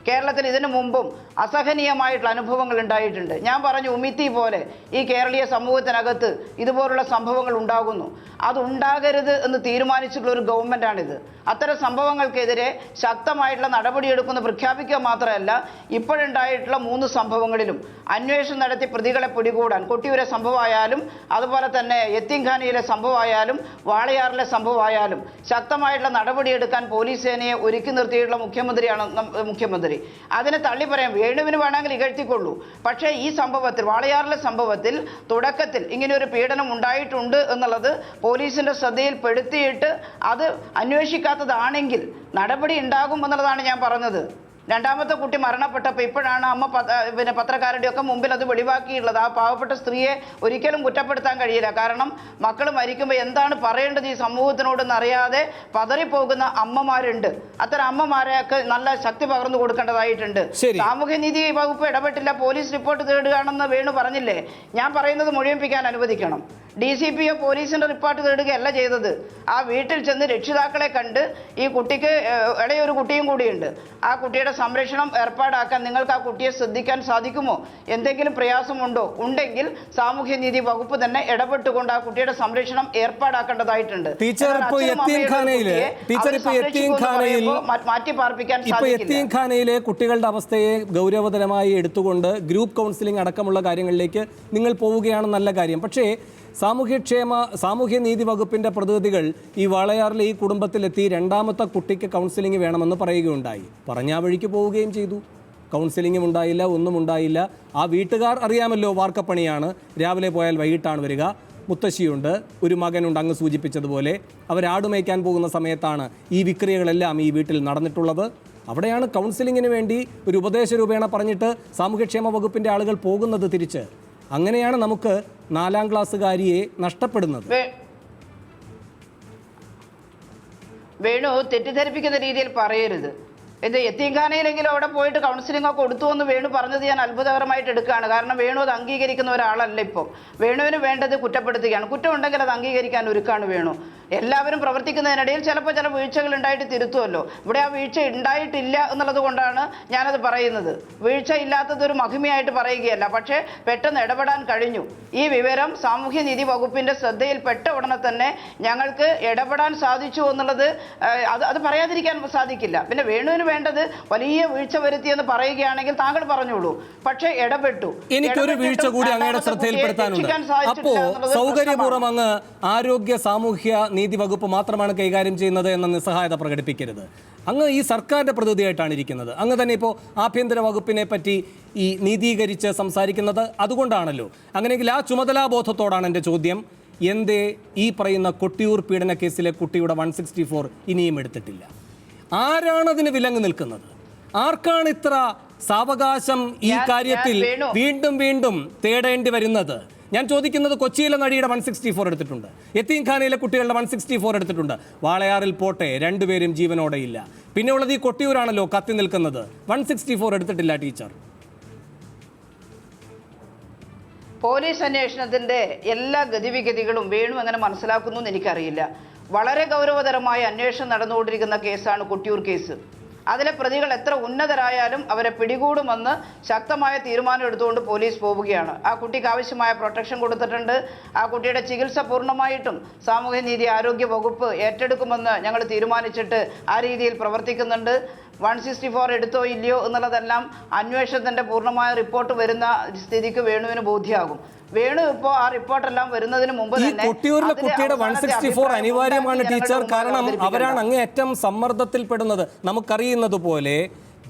കേരളത്തിൽ ഇതിനു മുമ്പും അസഹനീയമായിട്ടുള്ള അനുഭവങ്ങൾ ഉണ്ടായിട്ടുണ്ട്. ഞാൻ പറഞ്ഞു, ഉമിത്തി പോലെ ഈ കേരളീയ സമൂഹത്തിനകത്ത് ഇതുപോലുള്ള സംഭവങ്ങൾ ഉണ്ടാകുന്നു. അതുണ്ടാകരുത് എന്ന് തീരുമാനിച്ചിട്ടുള്ള ഒരു ഗവൺമെൻറ്റാണിത്. അത്തരം സംഭവങ്ങൾക്കെതിരെ ശക്തമായിട്ടുള്ള നടപടിയെടുക്കുന്ന പ്രഖ്യാപിക്കുക മാത്രമല്ല, ഇപ്പോഴുണ്ടായിട്ടുള്ള 3 സംഭവങ്ങളിലും അന്വേഷണം നടത്തി പ്രതികളെ പിടികൂടാൻ, കൊട്ടിയൂരെ സംഭവമായാലും അതുപോലെ തന്നെ യത്തീംഖാനയിലെ സംഭവമായാലും വാളയാറിലെ സംഭവമായാലും ശക്തമായിട്ടുള്ള നടപടിയെടുക്കാൻ പോലീസ് സേനയെ ഒരുക്കി നിർത്തിയിട്ടുള്ള മുഖ്യമന്ത്രിയാണ് മുഖ്യമന്ത്രി. അതിനെ തള്ളി പറയാം. വേണുവിന് വേണമെങ്കിൽ ഇകഴ്ത്തിക്കൊള്ളൂ. പക്ഷേ ഈ സംഭവത്തിൽ, വാളയാറിലെ സംഭവത്തിൽ തുടക്കത്തിൽ ഇങ്ങനെയൊരു പീഡനം ഉണ്ടായിട്ടുണ്ട് എന്നുള്ളത് പോലീസിൻ്റെ ശ്രദ്ധയിൽപ്പെടുത്തിയിട്ട് അത് അന്വേഷിക്കാത്തതാണെങ്കിൽ നടപടി ഉണ്ടാകും എന്നുള്ളതാണ് ഞാൻ പറഞ്ഞത്. രണ്ടാമത്തെ കുട്ടി മരണപ്പെട്ടപ്പോൾ ഇപ്പോഴാണ് അമ്മ പത്രക്കാരുടെയൊക്കെ മുമ്പിൽ അത് വെളിവാക്കിയിട്ടുള്ളത്. ആ പാവപ്പെട്ട സ്ത്രീയെ ഒരിക്കലും കുറ്റപ്പെടുത്താൻ കഴിയില്ല. കാരണം മക്കൾ മരിക്കുമ്പോൾ എന്താണ് പറയേണ്ടത് ഈ സമൂഹത്തിനോടെന്ന് അറിയാതെ പതറിപ്പോകുന്ന അമ്മമാരുണ്ട്. അത്തരം അമ്മമാരെയൊക്കെ നല്ല ശക്തി പകർന്നു കൊടുക്കേണ്ടതായിട്ടുണ്ട്. സാമൂഹ്യനീതി വകുപ്പ് ഇടപെട്ടില്ല, പോലീസ് റിപ്പോർട്ട് തേടുകയാണെന്ന് വേണു പറഞ്ഞില്ലേ? ഞാൻ പറയുന്നത് മുഴുമിപ്പിക്കാൻ അനുവദിക്കണം. DCPO പോലീസിന്റെ റിപ്പോർട്ട് തേടുകയല്ല ചെയ്തത്. ആ വീട്ടിൽ ചെന്ന് രക്ഷിതാക്കളെ കണ്ട് ഈ കുട്ടിക്ക് ഇടയൊരു കുട്ടിയും കൂടിയുണ്ട്, ആ കുട്ടിയുടെ സംരക്ഷണം ഏർപ്പാടാക്കാൻ നിങ്ങൾക്ക് ആ കുട്ടിയെ ശ്രദ്ധിക്കാൻ സാധിക്കുമോ? എന്തെങ്കിലും പ്രയാസമുണ്ടോ? ഉണ്ടെങ്കിൽ സാമൂഹ്യനീതി വകുപ്പ് തന്നെ ഇടപെട്ടുകൊണ്ട് ആ കുട്ടിയുടെ സംരക്ഷണം ഏർപ്പാടാക്കേണ്ടതായിട്ടുണ്ട്. മാറ്റി പാർപ്പിക്കാൻ യത്തീംഖാനയിലെ കുട്ടികളുടെ അവസ്ഥയെ ഗൗരവതരമായി എടുത്തുകൊണ്ട് ഗ്രൂപ്പ് കൗൺസിലിംഗ് അടക്കമുള്ള കാര്യങ്ങളിലേക്ക് നിങ്ങൾ പോവുകയാണ്, നല്ല കാര്യം. പക്ഷേ സാമൂഹ്യനീതി വകുപ്പിൻ്റെ പ്രതിനിധികൾ ഈ വാളയാറിലെ ഈ കുടുംബത്തിലെത്തി രണ്ടാമത്തെ കുട്ടിക്ക് കൗൺസിലിംഗ് വേണമെന്ന് പറയുകയുണ്ടായി. പറഞ്ഞ വഴിക്ക് പോവുകയും ചെയ്തു. കൗൺസിലിംഗും ഉണ്ടായില്ല, ഒന്നും ഉണ്ടായില്ല. ആ വീട്ടുകാർ അറിയാമല്ലോ, വാർക്കപ്പണിയാണ്, രാവിലെ പോയാൽ വൈകിട്ടാണ് വരിക. മുത്തശ്ശിയുണ്ട്, ഒരു മകനുണ്ട്, അങ്ങ് സൂചിപ്പിച്ചതുപോലെ. അവരാടുമേയ്ക്കാൻ പോകുന്ന സമയത്താണ് ഈ വിക്രിയകളെല്ലാം ഈ വീട്ടിൽ നടന്നിട്ടുള്ളത്. അവിടെയാണ് കൗൺസിലിങ്ങിന് വേണ്ടി ഒരു ഉപദേശ രൂപേണ പറഞ്ഞിട്ട് സാമൂഹ്യക്ഷേമ വകുപ്പിൻ്റെ ആളുകൾ പോകുന്നത് തിരിച്ച്. അങ്ങനെയാണ് നമുക്ക് 4ാം ക്ലാസ്സുകാരിയെ നഷ്ടപ്പെടുന്നത്. വേണു തെറ്റിദ്ധരിപ്പിക്കുന്ന രീതിയിൽ പറയരുത്. ഇത് യത്തീംഖാനയിലെങ്കിലും അവിടെ പോയിട്ട് കൗൺസിലിംഗ് ഒക്കെ കൊടുത്തു എന്ന് വേണു പറഞ്ഞത് ഞാൻ അത്ഭുതകരമായിട്ട് എടുക്കുകയാണ്. കാരണം വേണു അത് അംഗീകരിക്കുന്ന ഒരാളല്ല. ഇപ്പം വേണുവിന് വേണ്ടത് കുറ്റപ്പെടുത്തുകയാണ്. കുറ്റം ഉണ്ടെങ്കിൽ അത് അംഗീകരിക്കാൻ ഒരുക്കാണ് വേണു. എല്ലാവരും പ്രവർത്തിക്കുന്നതിനിടയിൽ ചിലപ്പോൾ ചില വീഴ്ചകൾ ഉണ്ടായിട്ട് തിരുത്തുമല്ലോ. ഇവിടെ ആ വീഴ്ച ഉണ്ടായിട്ടില്ല എന്നുള്ളത് കൊണ്ടാണ് ഞാനത് പറയുന്നത്. വീഴ്ച ഇല്ലാത്തതൊരു മഹിമയായിട്ട് പറയുകയല്ല, പക്ഷേ പെട്ടെന്ന് ഇടപെടാൻ കഴിഞ്ഞു. ഈ വിവരം സാമൂഹ്യനീതി വകുപ്പിൻ്റെ ശ്രദ്ധയിൽപ്പെട്ട ഉടനെ തന്നെ ഞങ്ങൾക്ക് ഇടപെടാൻ സാധിച്ചു എന്നുള്ളത് അത് പറയാതിരിക്കാൻ സാധിക്കില്ല. പിന്നെ വേണുവിന് വേണ്ടത് വലിയ വീഴ്ച വരുത്തിയെന്ന് പറയുകയാണെങ്കിൽ താങ്കൾ പറഞ്ഞോളൂ. പക്ഷേ ഇടപെട്ടു. എനിക്കൊരു വീഴ്ച കൂടി അങ്ങയുടെ ശ്രദ്ധയിൽപ്പെടുത്താനുണ്ട്. അപ്പോ സൗകര്യപൂർവ്വം അങ്ങ് ആരോഗ്യ സാമൂഹ്യ നീതി വകുപ്പ് മാത്രമാണ് കൈകാര്യം ചെയ്യുന്നത് എന്ന നിസ്സഹായത പ്രകടിപ്പിക്കരുത്. അങ്ങ് ഈ സർക്കാരിൻ്റെ പ്രതിനിധിയായിട്ടാണ് ഇരിക്കുന്നത്. അങ്ങ് തന്നെ ഇപ്പോൾ ആഭ്യന്തര വകുപ്പിനെ പറ്റി ഈ നീതീകരിച്ച് സംസാരിക്കുന്നത് അതുകൊണ്ടാണല്ലോ. അങ്ങനെയെങ്കിൽ ആ ചുമതലാബോധത്തോടാണ് എൻ്റെ ചോദ്യം. എന്തേ ഈ പറയുന്ന കൊട്ടിയൂർ പീഡന കേസിലെ കുട്ടിയുടെ 164 ഇനിയും എടുത്തിട്ടില്ല? ആരാണതിന് വിലങ്ങ് നിൽക്കുന്നത്? ആർക്കാണ് ഇത്ര സാവകാശം ഈ കാര്യത്തിൽ വീണ്ടും വീണ്ടും തേടേണ്ടി വരുന്നത്? ഞാൻ ചോദിക്കുന്നത്, കൊച്ചിയിലെ നടിയുടെ 164 എടുത്തിട്ടുണ്ട്, യത്തീംഖാനയിലെ കുട്ടികളുടെ 164 എടുത്തിട്ടുണ്ട്. വാളയാറിൽ പോട്ടെ, 2 പേരും ജീവനോടെ ഇല്ല. പിന്നെ ഉള്ളത് ഈ കൊട്ടിയൂരാണല്ലോ കത്തി നിൽക്കുന്നത്. 164 എടുത്തിട്ടില്ല ടീച്ചർ. പോലീസ് അന്വേഷണത്തിന്റെ എല്ലാ ഗതിവിഗതികളും വേണു എങ്ങനെ മനസ്സിലാക്കുന്നു എന്ന് എനിക്കറിയില്ല. വളരെ ഗൗരവതരമായ അന്വേഷണം നടന്നുകൊണ്ടിരിക്കുന്ന കേസാണ് കൊട്ടിയൂർ കേസ്. അതിലെ പ്രതികൾ എത്ര ഉന്നതരായാലും അവരെ പിടികൂടുമെന്ന് ശക്തമായ തീരുമാനം എടുത്തുകൊണ്ട് പോലീസ് പോവുകയാണ്. ആ കുട്ടിക്ക് ആവശ്യമായ പ്രൊട്ടക്ഷൻ കൊടുത്തിട്ടുണ്ട്. ആ കുട്ടിയുടെ ചികിത്സ പൂർണ്ണമായിട്ടും സാമൂഹ്യനീതി ആരോഗ്യ വകുപ്പ് ഏറ്റെടുക്കുമെന്ന് ഞങ്ങൾ തീരുമാനിച്ചിട്ട് ആ രീതിയിൽ പ്രവർത്തിക്കുന്നുണ്ട്. 164 എടുത്തോ ഇല്ലയോ എന്നുള്ളതെല്ലാം അന്വേഷണത്തിൻ്റെ പൂർണ്ണമായ റിപ്പോർട്ട് വരുന്ന സ്ഥിതിക്ക് വേണുവിന് ബോധ്യമാകും. വേണു ഇപ്പോൾ ആ റിപ്പോർട്ടെല്ലാം വരുന്നതിന് മുമ്പ് തന്നെ കൊട്ടിയൂരിലെ കുട്ടിയുടെ 164 അനിവാര്യമാണ് ടീച്ചർ. കാരണം അവരാണ് അങ്ങേയറ്റം സമ്മർദ്ദത്തിൽപ്പെടുന്നത്. നമുക്കറിയുന്നത് പോലെ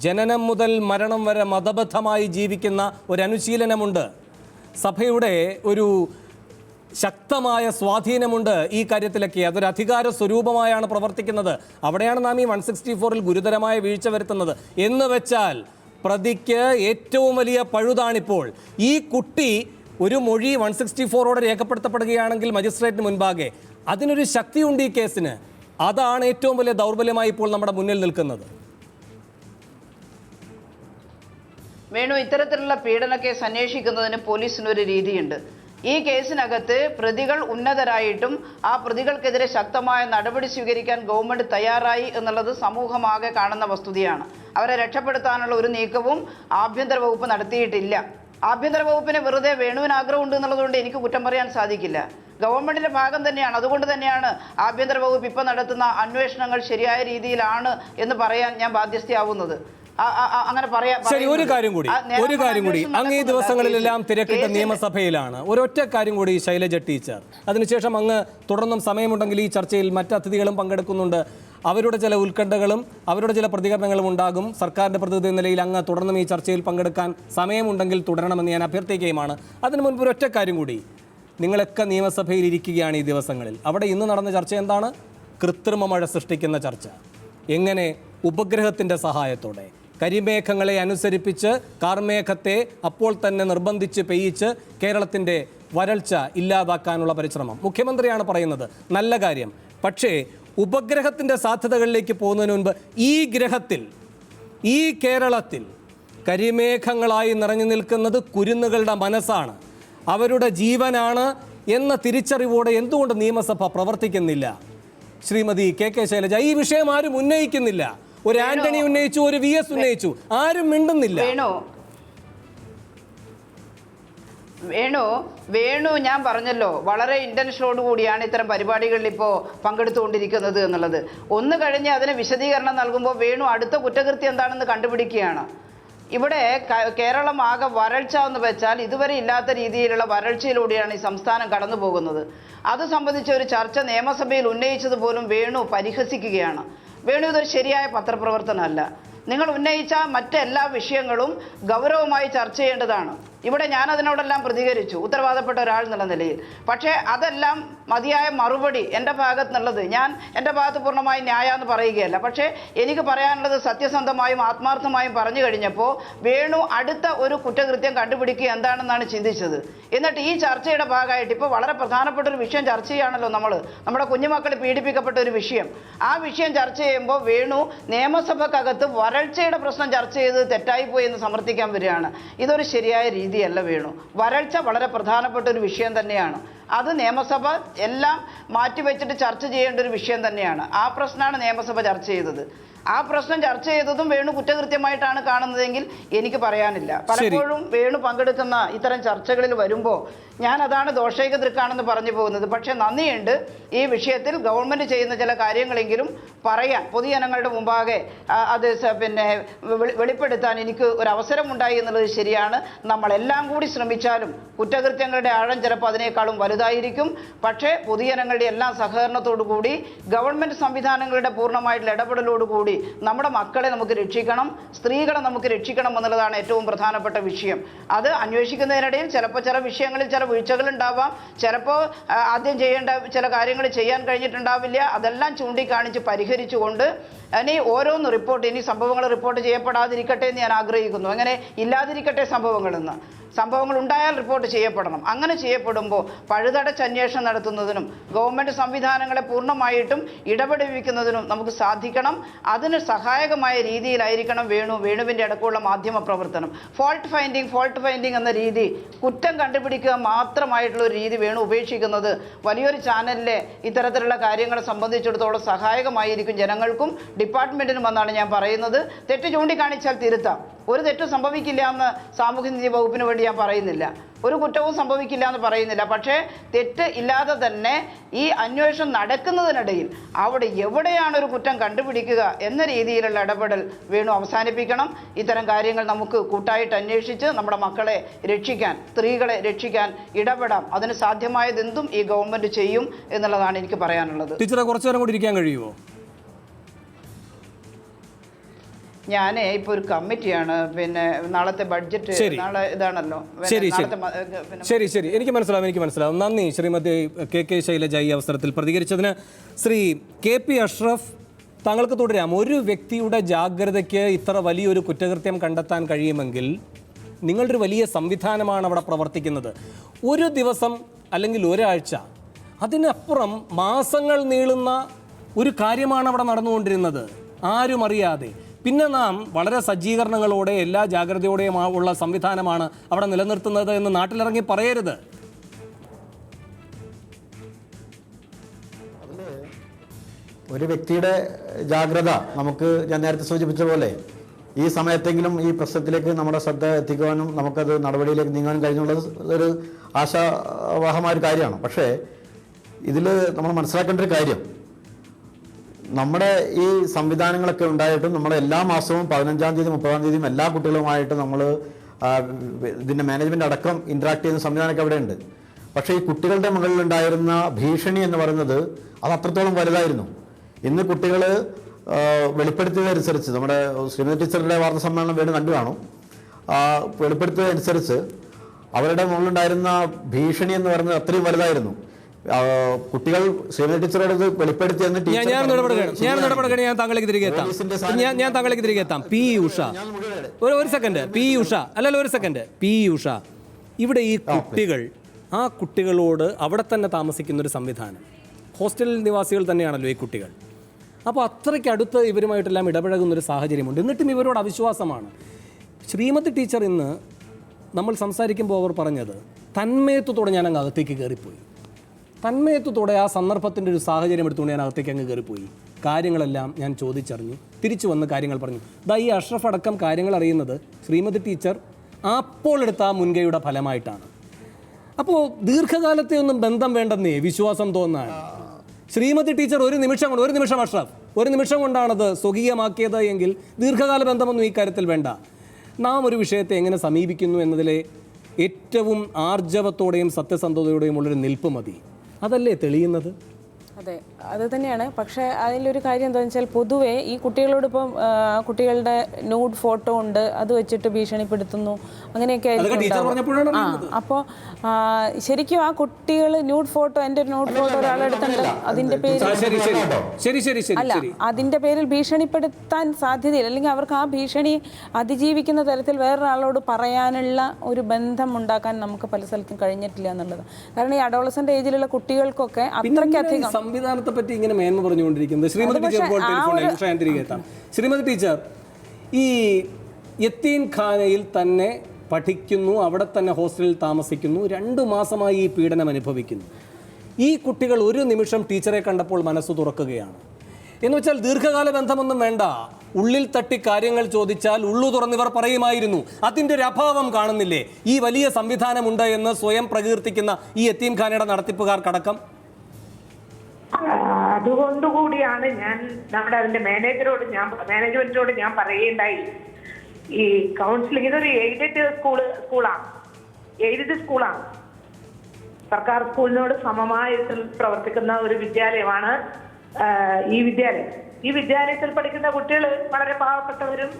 ജനനം മുതൽ മരണം വരെ മതബദ്ധമായി ജീവിക്കുന്ന ഒരു അനുശീലനമുണ്ട്. സഭയുടെ ഒരു ശക്തമായ സ്വാധീനമുണ്ട് ഈ കാര്യത്തിലൊക്കെ. അതൊരു അധികാര സ്വരൂപമായാണ് പ്രവർത്തിക്കുന്നത്. അവിടെയാണ് നാം ഈ 164 ഗുരുതരമായ വീഴ്ച വരുത്തുന്നത്. എന്ന് വെച്ചാൽ പ്രതിക്ക് ഏറ്റവും വലിയ പഴുതാണിപ്പോൾ. ഈ കുട്ടി ഒരു മൊഴി 164 രേഖപ്പെടുത്തപ്പെടുകയാണെങ്കിൽ മജിസ്ട്രേറ്റിന് മുൻപാകെ അതിനൊരു ശക്തിയുണ്ട് ഈ കേസിന്. അതാണ് ഏറ്റവും വലിയ ദൗർബല്യമായി ഇപ്പോൾ നമ്മുടെ മുന്നിൽ നിൽക്കുന്നത്. വേണു, ഇത്തരത്തിലുള്ള പീഡന കേസ് അന്വേഷിക്കുന്നതിന് പോലീസിനൊരു രീതിയുണ്ട്. ഈ കേസിനകത്ത് പ്രതികൾ ഉന്നതരായിട്ടും ആ പ്രതികൾക്കെതിരെ ശക്തമായ നടപടി സ്വീകരിക്കാൻ ഗവൺമെന്റ് തയ്യാറായി എന്നുള്ളത് സമൂഹമാകെ കാണുന്ന വസ്തുതയാണ്. അവരെ രക്ഷപ്പെടുത്താനുള്ള ഒരു നീക്കവും ആഭ്യന്തര വകുപ്പ് നടത്തിയിട്ടില്ല. ആഭ്യന്തര വകുപ്പിന് വെറുതെ വേണുവിന് ആഗ്രഹമുണ്ട് എന്നുള്ളതുകൊണ്ട് എനിക്ക് കുറ്റം പറയാൻ സാധിക്കില്ല. ഗവൺമെന്റിന്റെ ഭാഗം തന്നെയാണ്. അതുകൊണ്ട് തന്നെയാണ് ആഭ്യന്തര വകുപ്പ് ഇപ്പം നടത്തുന്ന അന്വേഷണങ്ങൾ ശരിയായ രീതിയിലാണ് എന്ന് പറയാൻ ഞാൻ ബാധ്യസ്ഥയാവുന്നത്. അങ്ങനെ ശരി, ഒരു കാര്യം കൂടി അങ്ങ് ഈ ദിവസങ്ങളിലെല്ലാം തിരക്കിട്ട നിയമസഭയിലാണ്. ഒരൊറ്റ കാര്യം കൂടി ശൈലജ ടീച്ചർ, അതിനുശേഷം അങ്ങ് തുടർന്നും സമയമുണ്ടെങ്കിൽ ഈ ചർച്ചയിൽ മറ്റ് അതിഥികളും പങ്കെടുക്കുന്നുണ്ട്. അവരുടെ ചില ഉത്കണ്ഠകളും അവരുടെ ചില പ്രതികരണങ്ങളും ഉണ്ടാകും. സർക്കാരിന്റെ പ്രതിനിധി എന്ന നിലയിൽ അങ്ങ് തുടർന്നും ഈ ചർച്ചയിൽ പങ്കെടുക്കാൻ സമയമുണ്ടെങ്കിൽ തുടരണമെന്ന് ഞാൻ അഭ്യർത്ഥിക്കുകയുമാണ്. അതിനു മുൻപ് ഒരൊറ്റ കാര്യം കൂടി, നിങ്ങളൊക്കെ നിയമസഭയിൽ ഇരിക്കുകയാണ് ഈ ദിവസങ്ങളിൽ. അവിടെ ഇന്ന് നടന്ന ചർച്ച എന്താണ്? കൃത്രിമ മഴ സൃഷ്ടിക്കുന്ന ചർച്ച. എങ്ങനെ ഉപഗ്രഹത്തിൻ്റെ സഹായത്തോടെ കരിമേഘങ്ങളെ അനുസരിപ്പിച്ച് കാർമേഘത്തെ അപ്പോൾ തന്നെ നിർബന്ധിച്ച് പെയ്യിച്ച് കേരളത്തിൻ്റെ വരൾച്ച ഇല്ലാതാക്കാനുള്ള പരിശ്രമം. മുഖ്യമന്ത്രിയാണ് പറയുന്നത്, നല്ല കാര്യം. പക്ഷേ ഉപഗ്രഹത്തിൻ്റെ സാധ്യതകളിലേക്ക് പോകുന്നതിന് മുൻപ് ഈ ഗ്രഹത്തിൽ, ഈ കേരളത്തിൽ കരിമേഘങ്ങളായി നിറഞ്ഞു നിൽക്കുന്നത് കുരുന്നുകളുടെ മനസ്സാണ്, അവരുടെ ജീവനാണ് എന്ന തിരിച്ചറിവോടെ എന്തുകൊണ്ട് നിയമസഭ പ്രവർത്തിക്കുന്നില്ല? ശ്രീമതി കെ ശൈലജ, ഈ വിഷയം ആരും ഉന്നയിക്കുന്നില്ല. ഒരു ആന്റണി ഉന്നയിച്ചു, ഒരു VS ഉന്നയിച്ചു, ആരും മിണ്ടുന്നില്ല. വേണു ഞാൻ പറഞ്ഞല്ലോ, വളരെ ഇന്റൻഷനോട് കൂടിയാണ് ഇത്തരം പരിപാടികളിൽ ഇപ്പോൾ പങ്കെടുത്തുകൊണ്ടിരിക്കുന്നത് എന്നുള്ളത്. ഒന്ന് കഴിഞ്ഞ് അതിന് വിശദീകരണം നൽകുമ്പോൾ വേണു അടുത്ത കുറ്റകൃത്യം എന്താണെന്ന് കണ്ടുപിടിക്കുകയാണ്. ഇവിടെ കേരളം ആകെ വരൾച്ച എന്ന് വെച്ചാൽ ഇതുവരെ ഇല്ലാത്ത രീതിയിലുള്ള വരൾച്ചയിലൂടെയാണ് ഈ സംസ്ഥാനം കടന്നു പോകുന്നത്. അത് സംബന്ധിച്ച ഒരു ചർച്ച നിയമസഭയിൽ ഉന്നയിച്ചത് പോലും വേണു പരിഹസിക്കുകയാണ്. വേണു ഇതൊരു ശരിയായ പത്രപ്രവർത്തനമല്ല. നിങ്ങൾ ഉന്നയിച്ച മറ്റെല്ലാ വിഷയങ്ങളും ഗൗരവമായി ചർച്ച ചെയ്യേണ്ടതാണ്. ഇവിടെ ഞാൻ അതിനോടെല്ലാം പ്രതികരിച്ചു, ഉത്തരവാദപ്പെട്ട ഒരാൾ എന്നുള്ള നിലയിൽ. പക്ഷേ അതെല്ലാം മതിയായ മറുപടി എൻ്റെ ഭാഗത്ത് നിന്നുള്ളത്, ഞാൻ എൻ്റെ ഭാഗത്ത് പൂർണ്ണമായി ന്യായമെന്ന് പറയുകയല്ല. പക്ഷേ എനിക്ക് പറയാനുള്ളത് സത്യസന്ധമായും ആത്മാർത്ഥമായും പറഞ്ഞു കഴിഞ്ഞപ്പോൾ വേണു അടുത്ത ഒരു കുറ്റകൃത്യം കണ്ടുപിടിക്കുക എന്താണെന്നാണ് ചിന്തിച്ചത്. എന്നിട്ട് ഈ ചർച്ചയുടെ ഭാഗമായിട്ട് ഇപ്പോൾ വളരെ പ്രധാനപ്പെട്ട ഒരു വിഷയം ചർച്ച ചെയ്യുകയാണല്ലോ നമ്മുടെ കുഞ്ഞുമക്കൾ പീഡിപ്പിക്കപ്പെട്ട ഒരു വിഷയം. ആ വിഷയം ചർച്ച ചെയ്യുമ്പോൾ വേണു നിയമസഭക്കകത്ത് വരൾച്ചയുടെ പ്രശ്നം ചർച്ച ചെയ്ത് തെറ്റായിപ്പോയി എന്ന് സമർത്ഥിക്കാൻ വരികയാണ്. ഇതൊരു ശരിയായ രീതിയല്ല വേണു. വരൾച്ച വളരെ പ്രധാനപ്പെട്ട ഒരു വിഷയം തന്നെയാണ്. അത് നിയമസഭ എല്ലാം മാറ്റിവെച്ചിട്ട് ചർച്ച ചെയ്യേണ്ട ഒരു വിഷയം തന്നെയാണ്. ആ പ്രശ്നമാണ് നിയമസഭ ചർച്ച ചെയ്തത്. ആ പ്രശ്നം ചർച്ച ചെയ്തതും വേണു കുറ്റകൃത്യമായിട്ടാണ് കാണുന്നതെങ്കിൽ എനിക്ക് പറയാനില്ല. പലപ്പോഴും വേണു പങ്കെടുക്കുന്ന ഇത്തരം ചർച്ചകളിൽ വരുമ്പോൾ ഞാൻ അതാണ് ദോഷൈക ദൃക്കാണെന്ന് പറഞ്ഞു പോകുന്നത്. പക്ഷേ നന്ദിയുണ്ട്, ഈ വിഷയത്തിൽ ഗവൺമെൻറ് ചെയ്യുന്ന ചില കാര്യങ്ങളെങ്കിലും പറയാൻ, പൊതുജനങ്ങളുടെ മുമ്പാകെ അത് വെളിപ്പെടുത്താൻ എനിക്ക് ഒരു അവസരമുണ്ടായി എന്നുള്ളത് ശരിയാണ്. നമ്മളെല്ലാം കൂടി ശ്രമിച്ചാലും കുറ്റകൃത്യങ്ങളുടെ ആഴം ചിലപ്പോൾ അതിനേക്കാളും വലുതായിരിക്കും. പക്ഷേ പൊതുജനങ്ങളുടെ എല്ലാ സഹകരണത്തോടു കൂടി, ഗവൺമെൻറ് സംവിധാനങ്ങളുടെ പൂർണ്ണമായിട്ടുള്ള ഇടപെടലോടുകൂടി നമ്മുടെ മക്കളെ നമുക്ക് രക്ഷിക്കണം, സ്ത്രീകളെ നമുക്ക് രക്ഷിക്കണം എന്നുള്ളതാണ് ഏറ്റവും പ്രധാനപ്പെട്ട വിഷയം. അത് അന്വേഷിക്കുന്നതിനിടയിൽ ചിലപ്പോൾ ചില വിഷയങ്ങളിൽ ചില വീഴ്ചകൾ ഉണ്ടാവാം, ചിലപ്പോൾ ആദ്യം ചെയ്യേണ്ട ചില കാര്യങ്ങൾ ചെയ്യാൻ കഴിഞ്ഞിട്ടുണ്ടാവില്ല. അതെല്ലാം ചൂണ്ടിക്കാണിച്ച് പരിഹരിച്ചുകൊണ്ട് ഇനി ഓരോന്ന് റിപ്പോർട്ട്, ഇനി സംഭവങ്ങൾ റിപ്പോർട്ട് ചെയ്യപ്പെടാതിരിക്കട്ടെ എന്ന് ഞാൻ ആഗ്രഹിക്കുന്നു. അങ്ങനെ ഇല്ലാതിരിക്കട്ടെ സംഭവങ്ങൾ ഉണ്ടായാൽ റിപ്പോർട്ട് ചെയ്യപ്പെടണം. അങ്ങനെ ചെയ്യപ്പെടുമ്പോൾ പഴുതടച്ച് അന്വേഷണം നടത്തുന്നതിനും ഗവൺമെൻറ് സംവിധാനങ്ങളെ പൂർണ്ണമായിട്ടും ഇടപെടിപ്പിക്കുന്നതിനും നമുക്ക് സാധിക്കണം. അതിന് സഹായകമായ രീതിയിലായിരിക്കണം വേണുവിൻ്റെ അടക്കമുള്ള മാധ്യമ പ്രവർത്തനം. ഫോൾട്ട് ഫൈൻഡിങ് എന്ന രീതി, കുറ്റം കണ്ടുപിടിക്കുക മാത്രമായിട്ടുള്ള ഒരു രീതി വേണു ഉപേക്ഷിക്കുന്നത് വലിയൊരു ചാനലിലെ ഇത്തരത്തിലുള്ള കാര്യങ്ങളെ സംബന്ധിച്ചിടത്തോളം സഹായകമായിരിക്കും ജനങ്ങൾക്കും ഡിപ്പാർട്ട്മെൻറ്റിനും എന്നാണ് ഞാൻ പറയുന്നത്. തെറ്റ് ചൂണ്ടിക്കാണിച്ചാൽ തിരുത്താം. ഒരു തെറ്റും സംഭവിക്കില്ല എന്ന് സാമൂഹ്യനീതി വകുപ്പിന് വേണ്ടി ഞാൻ പറയുന്നില്ല, ഒരു കുറ്റവും സംഭവിക്കില്ല എന്ന് പറയുന്നില്ല. പക്ഷേ തെറ്റ് ഇല്ലാതെ തന്നെ ഈ അന്വേഷണം നടക്കുന്നതിനിടയിൽ അവിടെ എവിടെയാണ് ഒരു കുറ്റം കണ്ടുപിടിക്കുക എന്ന രീതിയിലുള്ള ഇടപെടൽ വേണു അവസാനിപ്പിക്കണം. ഇത്തരം കാര്യങ്ങൾ നമുക്ക് കൂട്ടായിട്ട് അന്വേഷിച്ച് നമ്മുടെ മക്കളെ രക്ഷിക്കാൻ, സ്ത്രീകളെ രക്ഷിക്കാൻ ഇടപെടാം. അതിന് സാധ്യമായതെന്തും ഈ ഗവൺമെൻറ് ചെയ്യും എന്നുള്ളതാണ് എനിക്ക് പറയാനുള്ളത്. ടീച്ചറെ കുറച്ചു നേരം കൂടി ഇരിക്കാൻ കഴിയുമോ? ഞാൻ ഇപ്പോൾ ഒരു കമ്മിറ്റിയാണ്, നാളത്തെ ബഡ്ജറ്റ് നാളെ ഇതാണല്ലോ. ശരി, എനിക്ക് മനസ്സിലാവും. നന്ദി ശ്രീമതി കെ ശൈലജ ഈ അവസരത്തിൽ പ്രതികരിച്ചതിന്. ശ്രീ KP അഷ്റഫ്, താങ്കൾക്ക് തുടരാം. ഒരു വ്യക്തിയുടെ ജാഗ്രതയ്ക്ക് ഇത്ര വലിയൊരു കുറ്റകൃത്യം കണ്ടെത്താൻ കഴിയുമെങ്കിൽ നിങ്ങളുടെ ഒരു വലിയ സംവിധാനമാണ് അവിടെ പ്രവർത്തിക്കുന്നത്. ഒരു ദിവസം അല്ലെങ്കിൽ ഒരാഴ്ച, അതിനപ്പുറം മാസങ്ങൾ നീളുന്ന ഒരു കാര്യമാണ് അവിടെ നടന്നുകൊണ്ടിരുന്നത്, ആരും അറിയാതെ. പിന്നെ നാം വളരെ സജ്ജീകരണങ്ങളോടെ എല്ലാ ജാഗ്രതയോടെയും ഉള്ള സംവിധാനമാണ് അവിടെ നിലനിർത്തുന്നത് എന്ന് നാട്ടിലിറങ്ങി പറയരുത്. ഒരു വ്യക്തിയുടെ ജാഗ്രത നമുക്ക് ഞാൻ നേരത്തെ സൂചിപ്പിച്ച പോലെ ഈ സമയത്തെങ്കിലും ഈ പ്രശ്നത്തിലേക്ക് നമ്മുടെ ശ്രദ്ധ എത്തിക്കുവാനും നമുക്കത് നടപടിയിലേക്ക് നീങ്ങാനും കഴിഞ്ഞുള്ളത് ഒരു ആശാവഹമായ ഒരു കാര്യമാണ്. പക്ഷേ ഇതിൽ നമ്മൾ മനസ്സിലാക്കേണ്ട ഒരു കാര്യം, നമ്മുടെ ഈ സംവിധാനങ്ങളൊക്കെ ഉണ്ടായിട്ടും നമ്മൾ എല്ലാ മാസവും 15-ാം തീയതി 30-ാം തീയതിയും എല്ലാ കുട്ടികളുമായിട്ട് നമ്മൾ ഇതിൻ്റെ മാനേജ്മെൻ്റ് അടക്കം ഇൻട്രാക്ട് ചെയ്യുന്ന സംവിധാനമൊക്കെ അവിടെ ഉണ്ട്. പക്ഷേ ഈ കുട്ടികളുടെ മുകളിലുണ്ടായിരുന്ന ഭീഷണി എന്ന് പറയുന്നത് അത് അത്രത്തോളം വലുതായിരുന്നു. ഇന്ന് കുട്ടികൾ വെളിപ്പെടുത്തിയതനുസരിച്ച്, നമ്മുടെ ശ്രീമതി ടീച്ചറുടെ വാർത്താ സമ്മേളനം വീണ്ടും കണ്ടു കാണും, വെളിപ്പെടുത്തിയതനുസരിച്ച് അവരുടെ മുകളിലുണ്ടായിരുന്ന ഭീഷണി എന്ന് പറയുന്നത് അത്രയും വലുതായിരുന്നു. കുട്ടികൾ ശ്രീമതി ടീച്ചറോട് വെളിപ്പെടുത്തിയെന്ന് ഞാൻ താങ്കളിലേക്ക് തിരികെ എത്താം. പി ഉഷ, ഒരു സെക്കൻഡ്. പി ഉഷ, ഇവിടെ ഈ കുട്ടികൾ, ആ കുട്ടികളോട് അവിടെ തന്നെ താമസിക്കുന്ന ഒരു സംവിധാനം, ഹോസ്റ്റൽ നിവാസികൾ തന്നെയാണല്ലോ ഈ കുട്ടികൾ. അപ്പോൾ അത്രയ്ക്ക് അടുത്ത് ഇവരുമായിട്ടെല്ലാം ഇടപഴകുന്നൊരു സാഹചര്യമുണ്ട്. എന്നിട്ടും ഇവരോട് അവിശ്വാസമാണ്. ശ്രീമതി ടീച്ചർ ഇന്ന് നമ്മൾ സംസാരിക്കുമ്പോൾ അവർ പറഞ്ഞത് തന്മയത്വത്തോടെ ഞാൻ അങ്ങ് അകത്തേക്ക് കയറിപ്പോയി. തന്മയത്വത്തോടെ ആ സന്ദർഭത്തിൻ്റെ ഒരു സാഹചര്യം എടുത്തുകൊണ്ട് ഞാൻ അകത്തേക്ക് അങ്ങ് കയറിപ്പോയി. കാര്യങ്ങളെല്ലാം ഞാൻ ചോദിച്ചറിഞ്ഞു, തിരിച്ചു വന്ന് കാര്യങ്ങൾ പറഞ്ഞു. ഈ അഷ്റഫ് അടക്കം കാര്യങ്ങൾ അറിയുന്നത് ശ്രീമതി ടീച്ചർ അപ്പോൾ എടുത്ത ആ മുൻകൈയുടെ ഫലമായിട്ടാണ്. അപ്പോൾ ദീർഘകാലത്തെ ഒന്നും ബന്ധം വേണ്ടെന്നേ വിശ്വാസം തോന്നാൻ. ശ്രീമതി ടീച്ചർ ഒരു നിമിഷം അഷ്റഫ്, ഒരു നിമിഷം കൊണ്ടാണത് സ്വകീയമാക്കിയത് എങ്കിൽ ദീർഘകാല ബന്ധമൊന്നും ഈ കാര്യത്തിൽ വേണ്ട. നാം ഒരു വിഷയത്തെ എങ്ങനെ സമീപിക്കുന്നു എന്നതിലെ ഏറ്റവും ആർജവത്തോടെയും സത്യസന്ധതയോടെയും ഉള്ളൊരു നിൽപ്പ് മതി. അതല്ലേ തെളിയുന്നത്? അതെ, അത് തന്നെയാണ്. പക്ഷേ അതിലൊരു കാര്യം എന്താണെന്ന് വെച്ചാൽ, പൊതുവേ ഈ കുട്ടികളോട് ഇപ്പം കുട്ടികളുടെ ന്യൂഡ് ഫോട്ടോ ഉണ്ട്, അത് വെച്ചിട്ട് ഭീഷണിപ്പെടുത്തുന്നു, അങ്ങനെയൊക്കെ ആയിരിക്കും. അപ്പോൾ ശരിക്കും ആ കുട്ടികൾ ന്യൂഡ് ഫോട്ടോ, എൻ്റെ ഒരു ന്യൂഡ് ഫോട്ടോ ഒരാളെടുത്തുണ്ട്, അതിൻ്റെ പേരിൽ അല്ല, അതിൻ്റെ പേരിൽ ഭീഷണിപ്പെടുത്താൻ സാധ്യതയില്ല. അല്ലെങ്കിൽ അവർക്ക് ആ ഭീഷണി അതിജീവിക്കുന്ന തരത്തിൽ വേറൊരാളോട് പറയാനുള്ള ഒരു ബന്ധം ഉണ്ടാക്കാൻ നമുക്ക് പല സ്ഥലത്തും കഴിഞ്ഞിട്ടില്ല എന്നുള്ളത്. കാരണം ഈ അഡോളസന്റ് ഏജിലുള്ള കുട്ടികൾക്കൊക്കെ അത്രയ്ക്കധികം സംവിധാനത്തെ പറ്റി ഇങ്ങനെ മേന്മ പറഞ്ഞുകൊണ്ടിരിക്കുന്നത്. ശ്രീമതി ടീച്ചർ, ശ്രീമതി ടീച്ചർ ഈ യത്തീംഖാനയിൽ തന്നെ പഠിക്കുന്നു, അവിടെ തന്നെ ഹോസ്റ്റലിൽ താമസിക്കുന്നു, 2 മാസമായി ഈ പീഡനം അനുഭവിക്കുന്നു. ഈ കുട്ടികൾ ഒരു നിമിഷം ടീച്ചറെ കണ്ടപ്പോൾ മനസ്സ് തുറക്കുകയാണ്. എന്ന് വെച്ചാൽ ദീർഘകാല ബന്ധമൊന്നും വേണ്ട, ഉള്ളിൽ തട്ടി കാര്യങ്ങൾ ചോദിച്ചാൽ ഉള്ളു തുറന്നിവർ പറയുമായിരുന്നു. അതിൻ്റെ ഒരു അഭാവം കാണുന്നില്ലേ ഈ വലിയ സംവിധാനമുണ്ട് എന്ന് സ്വയം പ്രകീർത്തിക്കുന്ന ഈ യത്തീംഖാനയുടെ നടത്തിപ്പുകാർക്കടക്കം? അതുകൊണ്ടുകൂടിയാണ് അതിന്റെ മാനേജ്മെന്റിനോട് ഞാൻ പറയുകയുണ്ടായി, ഈ കൗൺസിലിംഗ് ഇതൊരു എയ്ഡഡ് സ്കൂളാണ്, സർക്കാർ സ്കൂളിനോട് സമമായിട്ട് പ്രവർത്തിക്കുന്ന ഒരു വിദ്യാലയമാണ് ഈ വിദ്യാലയം. ഈ വിദ്യാലയത്തിൽ പഠിക്കുന്ന കുട്ടികൾ വളരെ പാവപ്പെട്ടവരും,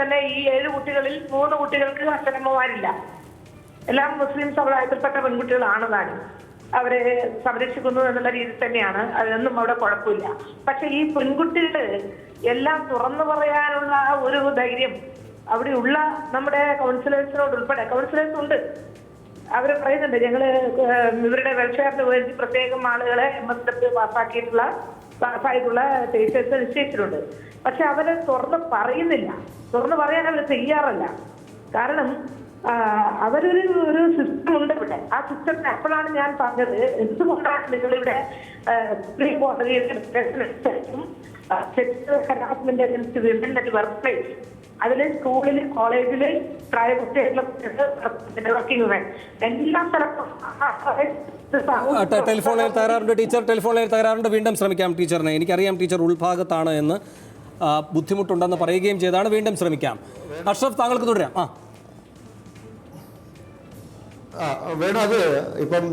തന്നെ ഈ 7 കുട്ടികളിൽ 3 കുട്ടികൾക്ക് അച്ഛനമ്മമാരില്ല. എല്ലാം മുസ്ലിം സമുദായത്തിൽപ്പെട്ട പെൺകുട്ടികളാണ് താനും. അവരെ സംരക്ഷിക്കുന്നു എന്നുള്ള രീതിയിൽ തന്നെയാണ്, അതിനൊന്നും അവിടെ കുഴപ്പമില്ല. പക്ഷെ ഈ പെൺകുട്ടികൾ എല്ലാം തുറന്നു പറയാനുള്ള ഒരു ധൈര്യം അവിടെയുള്ള നമ്മുടെ കൗൺസിലേഴ്സിനോട് ഉൾപ്പെടെ, കൗൺസിലേഴ്സ് ഉണ്ട്, അവർ പറയുന്നുണ്ട്, ഞങ്ങള് ഇവരുടെ വെൽഫെയറിന് വേണ്ടി പ്രത്യേകം ആളുകളെ MSW പാസ്സായിട്ടുള്ള ടീച്ചേഴ്സ് നിശ്ചയിച്ചിട്ടുണ്ട്. പക്ഷെ അവര് തുറന്ന് പറയുന്നില്ല, തുറന്നു പറയാൻ അവർ തയ്യാറല്ല. കാരണം അവരൊരു സിസ്റ്റം ഉണ്ട് ഇവിടെ. ആ സിസ്റ്റത്തിന് അപ്പോഴാണ് ഞാൻ പറഞ്ഞത്, എന്തുകൊണ്ടാണ് നിങ്ങളിവിടെ സുപ്രീം കോടതിയുടെ sexual harassment against women at work place, അതില് സ്കൂളില് കോളേജില് പ്രായപൂർത്തിയായിട്ടുള്ള വർക്കിംഗ് വുമൻ എല്ലാ സ്ഥലത്തും ടെലിഫോണിൽ തകരാറുണ്ട്. വീണ്ടും ശ്രമിക്കാം ടീച്ചറിനെ. എനിക്കറിയാം ടീച്ചർ ഉൾഭാഗത്താണ് എന്ന്, ബുദ്ധിമുട്ടുണ്ടെന്ന് പറയുകയും ചെയ്താണ്. വീണ്ടും ശ്രമിക്കാം. അഷ്റഫ്, താങ്കൾക്ക് തുടരാം. വേണം. അത് ഇപ്പം